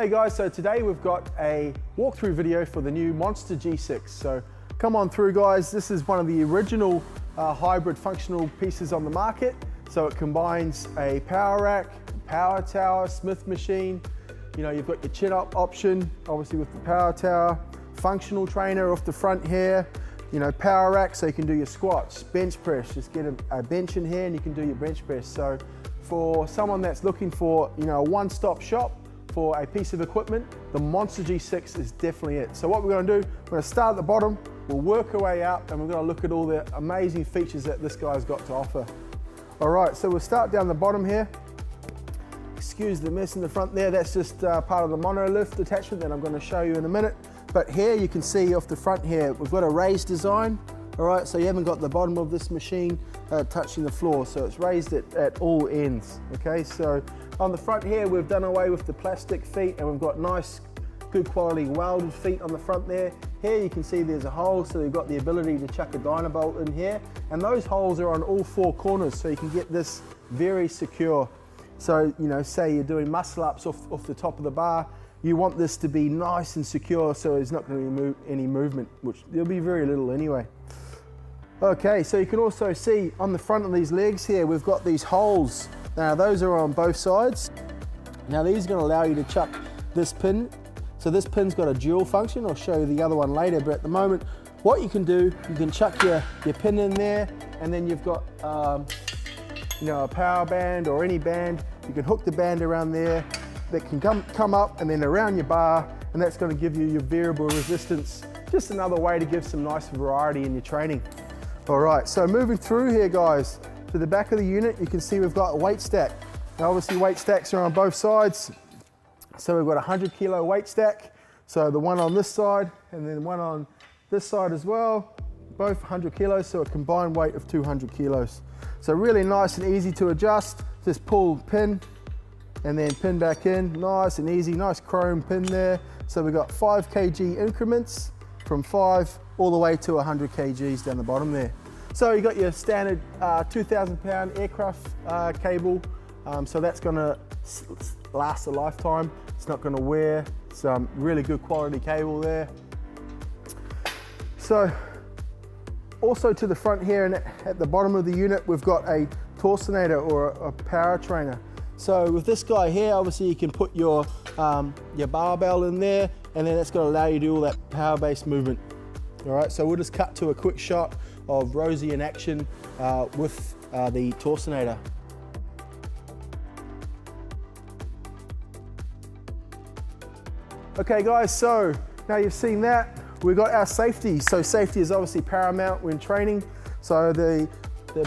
Okay guys, so today we've got a walkthrough video for the new Monster G6. So come on through guys, this is one of the original hybrid functional pieces on the market. So it combines a power rack, power tower, Smith machine. You know, you've got your chin up option, obviously with the power tower, functional trainer off the front here, you know, power rack so you can do your squats, bench press, just get a bench in here and you can do your bench press. So for someone that's looking for, you know, a one-stop shop for a piece of equipment, the Monster G6 is definitely it. So what we're going to do, we're going to start at the bottom, we'll work our way up and we're going to look at all the amazing features that this guy's got to offer. All right, so we'll start down the bottom here. Excuse the mess in the front there, that's just part of the monolift attachment that I'm going to show you in a minute. But here you can see off the front here, we've got a raised design. All right, so you haven't got the bottom of this machine touching the floor, so it's raised at all ends, okay? So on the front here, we've done away with the plastic feet and we've got nice, good quality welded feet on the front there. Here you can see there's a hole, so you've got the ability to chuck a dynabolt in here, and those holes are on all four corners, so you can get this very secure. So, you know, say you're doing muscle ups off the top of the bar, you want this to be nice and secure so there's not going to be any movement, which there'll be very little anyway. Okay, so you can also see on the front of these legs here, we've got these holes. Now those are on both sides. Now these are going to allow you to chuck this pin. So this pin's got a dual function. I'll show you the other one later, but at the moment, what you can do, you can chuck your pin in there, and then you've got you know, a power band or any band. You can hook the band around there that can come up and then around your bar, and that's going to give you your variable resistance. Just another way to give some nice variety in your training. All right, so moving through here guys, to the back of the unit, you can see we've got a weight stack. Now obviously weight stacks are on both sides. So we've got a 100 kilo weight stack. So the one on this side and then one on this side as well, both 100 kilos, so a combined weight of 200 kilos. So really nice and easy to adjust. Just pull pin and then pin back in, nice and easy, nice chrome pin there. So we've got 5 kg increments from 5 all the way to 100 kgs down the bottom there. So you got your standard 2,000 pound aircraft cable. So that's gonna last a lifetime. It's not gonna wear. Some really good quality cable there. So also to the front here and at the bottom of the unit, we've got a torsionator or a power trainer. So with this guy here, obviously you can put your barbell in there, and then that's going to allow you to do all that power-based movement. All right, so we'll just cut to a quick shot of Rosie in action with the torsionator. Okay guys, so now you've seen that, we've got our safety. So safety is obviously paramount when training. So the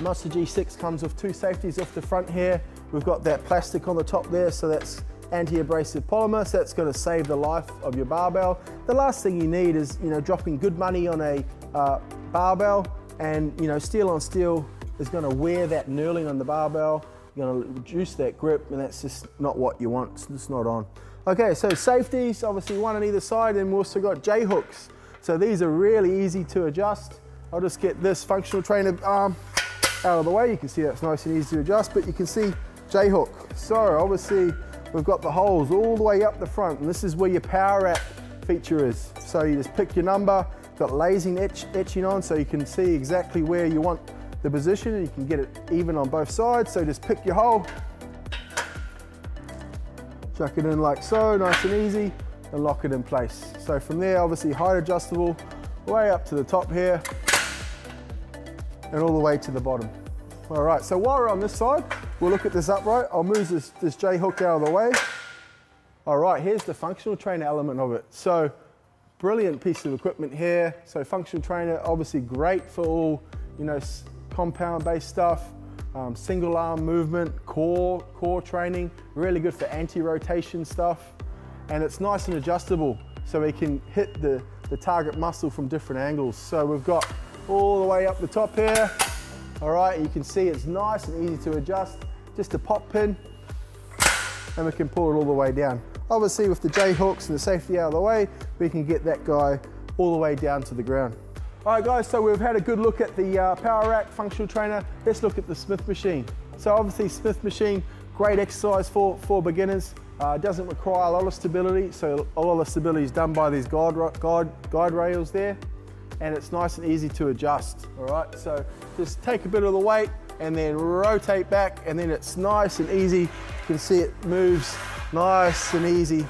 Monster G6 comes with 2 safeties off the front here. We've got that plastic on the top there, so that's anti-abrasive polymer, so that's going to save the life of your barbell. The last thing you need is, you know, dropping good money on a barbell, and, you know, steel on steel is going to wear that knurling on the barbell. You're going to reduce that grip, and that's just not what you want. It's just not on. Okay, so safeties, obviously one on either side, and we've also got J hooks. So these are really easy to adjust. I'll just get this functional trainer arm out of the way. You can see that's nice and easy to adjust, but you can see J hook. So obviously we've got the holes all the way up the front, and this is where your power rack feature is. So you just pick your number, got lasing etching on, so you can see exactly where you want the position, and you can get it even on both sides. So just pick your hole, chuck it in like so, nice and easy, and lock it in place. So from there, obviously height adjustable, way up to the top here, and all the way to the bottom. All right, so while we're on this side, we'll look at this upright. I'll move this J hook out of the way. All right, here's the functional trainer element of it. So brilliant piece of equipment here. So functional trainer, obviously great for all, you know, compound based stuff, single arm movement, core training, really good for anti-rotation stuff. And it's nice and adjustable, so we can hit the target muscle from different angles. So we've got all the way up the top here. All right, you can see it's nice and easy to adjust. Just a pop pin, and we can pull it all the way down. Obviously with the J hooks and the safety out of the way, we can get that guy all the way down to the ground. All right guys, so we've had a good look at the power rack functional trainer. Let's look at the Smith machine. So obviously Smith machine, Great exercise for beginners. It doesn't require a lot of stability, so a lot of the stability is done by these guide rails there, and it's nice and easy to adjust. All right, so just take a bit of the weight and then rotate back, and then it's nice and easy. You can see it moves nice and easy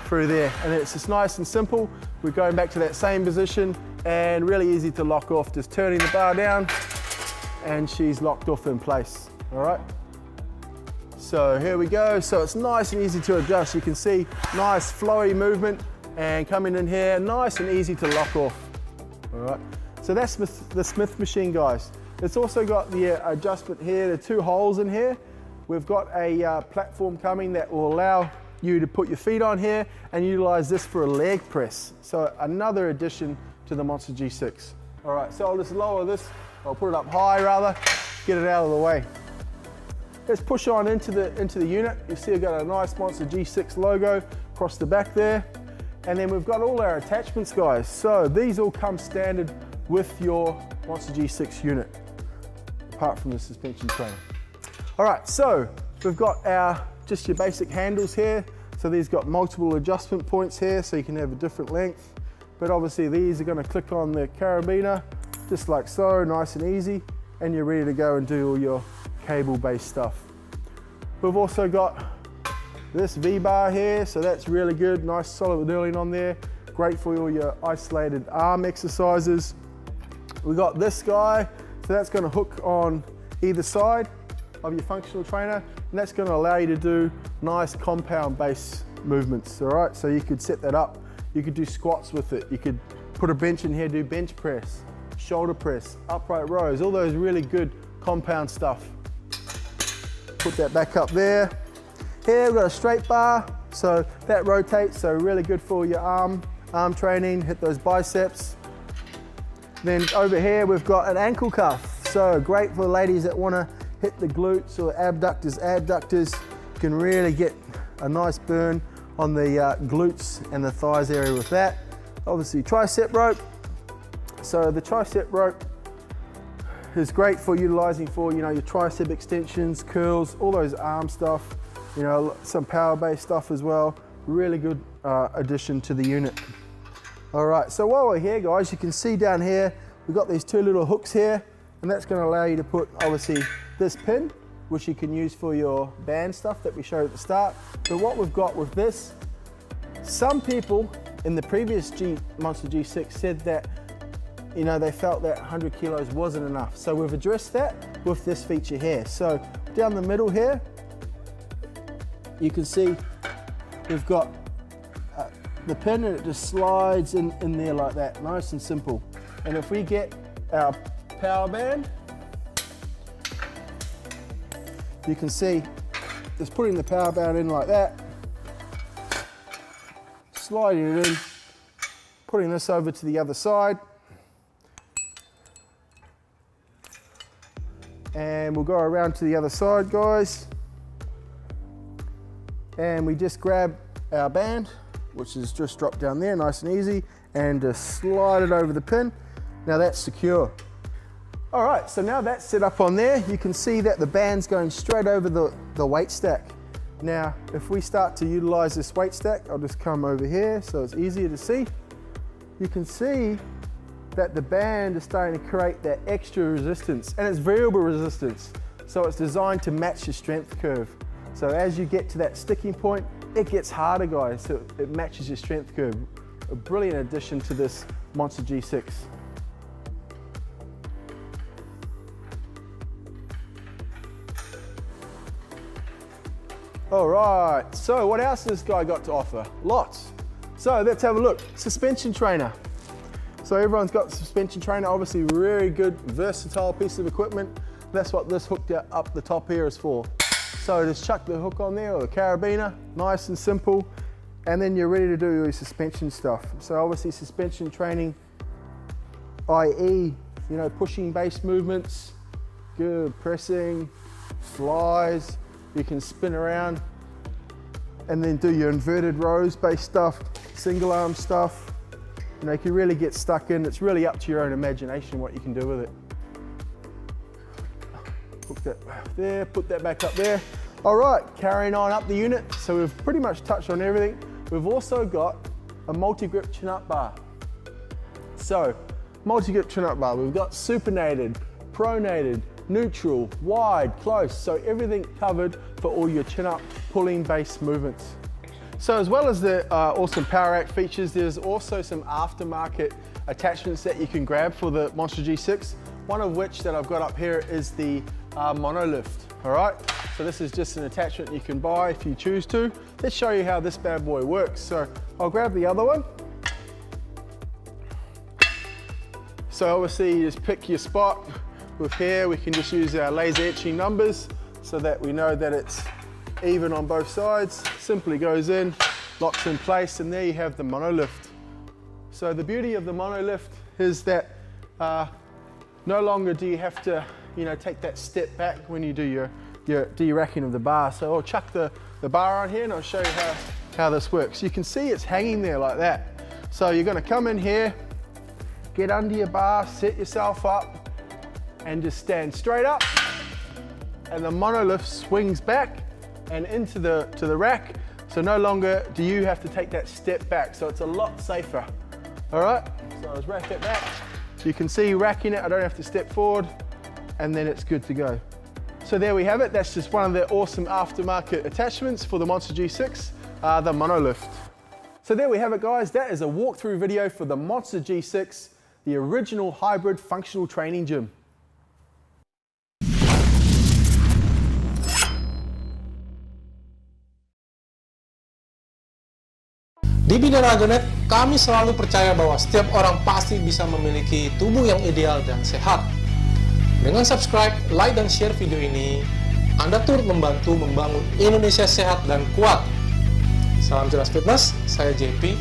through there, and it's just nice and simple. We're going back to that same position, and really easy to lock off. Just turning the bar down, and she's locked off in place. All right. So here we go. So it's nice and easy to adjust. You can see nice flowy movement, and coming in here, nice and easy to lock off. All right. So that's the Smith machine, guys. It's also got the adjustment here. There are 2 holes in here. We've got a platform coming that will allow you to put your feet on here and utilize this for a leg press. So another addition to the Monster G6. All right, so I'll just lower this. I'll put it up high rather, get it out of the way. Let's push on into the unit. You see I've got a nice Monster G6 logo across the back there. And then we've got all our attachments, guys. So these all come standard with your Monster G6 unit, apart from the suspension trainer. All right, so we've got just your basic handles here. So these got multiple adjustment points here, so you can have a different length. But obviously these are gonna click on the carabiner, just like so, nice and easy. And you're ready to go and do all your cable-based stuff. We've also got this V-bar here, so that's really good. Nice solid knurling on there. Great for all your isolated arm exercises. We got this guy, so that's gonna hook on either side of your functional trainer, and that's gonna allow you to do nice compound-based movements, all right? So you could set that up. You could do squats with it. You could put a bench in here, do bench press, shoulder press, upright rows, all those really good compound stuff. Put that back up there. Here we've got a straight bar, so that rotates, so really good for your arm training, hit those biceps. Then over here we've got an ankle cuff, so great for ladies that want to hit the glutes or abductors, adductors. You can really get a nice burn on the glutes and the thighs area with that. Obviously tricep rope, so the tricep rope is great for utilizing for, you know, your tricep extensions, curls, all those arm stuff, you know, some power-based stuff as well. Really good addition to the unit. All right, so while we're here, guys, you can see down here, we've got these 2 little hooks here, and that's gonna allow you to put, obviously, this pin, which you can use for your band stuff that we showed at the start. But what we've got with this, some people in the previous Monster G6 said that, you know, they felt that 100 kilos wasn't enough. So we've addressed that with this feature here. So down the middle here, you can see we've got the pin, and it just slides in there like that, nice and simple. And if we get our power band, you can see just putting the power band in like that, sliding it in, putting this over to the other side, and we'll go around to the other side, guys, and we just grab our band, which is just dropped down there, nice and easy, and just slide it over the pin. Now that's secure. All right, so now that's set up on there, you can see that the band's going straight over the weight stack. Now, if we start to utilize this weight stack, I'll just come over here so it's easier to see. You can see that the band is starting to create that extra resistance, and it's variable resistance. So it's designed to match your strength curve. So as you get to that sticking point, it gets harder, guys, so it matches your strength curve. A brilliant addition to this Monster G6. All right, so what else has this guy got to offer? Lots. So let's have a look. Suspension trainer. So everyone's got the suspension trainer, obviously really good, versatile piece of equipment. That's what this hook up the top here is for. So just chuck the hook on there, or the carabiner, nice and simple, and then you're ready to do your suspension stuff. So obviously suspension training, i.e., you know, pushing base movements, good pressing, flies, you can spin around, and then do your inverted rows based stuff, single arm stuff. You know, you can really get stuck in. It's really up to your own imagination what you can do with it. Hook that there, put that back up there. All right, carrying on up the unit. So we've pretty much touched on everything. We've also got a multi-grip chin-up bar. So, multi-grip chin-up bar, we've got supinated, pronated, neutral, wide, close, so everything covered for all your chin-up pulling base movements. So as well as the awesome Power Rack features, there's also some aftermarket attachments that you can grab for the Monster G6, one of which that I've got up here is the monolift, all right? So this is just an attachment you can buy if you choose to. Let's show you how this bad boy works. So I'll grab the other one. So obviously you just pick your spot. With here, we can just use our laser etching numbers so that we know that it's even on both sides. Simply goes in, locks in place, and there you have the monolift. So the beauty of the monolift is that no longer do you have to, take that step back when you do your de-racking of the bar. So I'll chuck the bar on here and I'll show you how this works. You can see it's hanging there like that. So you're gonna come in here, get under your bar, set yourself up, and just stand straight up. And the monolift swings back and into the rack. So no longer do you have to take that step back. So it's a lot safer. All right, so I'll just rack it back. So you can see racking it, I don't have to step forward, and then it's good to go. So there we have it. That's just one of the awesome aftermarket attachments for the Monster G6, the monolift. So there we have it, guys. That is a walkthrough video for the Monster G6, the original hybrid functional training gym. Di Bidang Ragonet, kami selalu percaya bahwa setiap orang pasti bisa memiliki tubuh yang ideal dan sehat. Dengan subscribe, like, dan share video ini, Anda turut membantu membangun Indonesia sehat dan kuat. Salam jelas fitness, saya JP.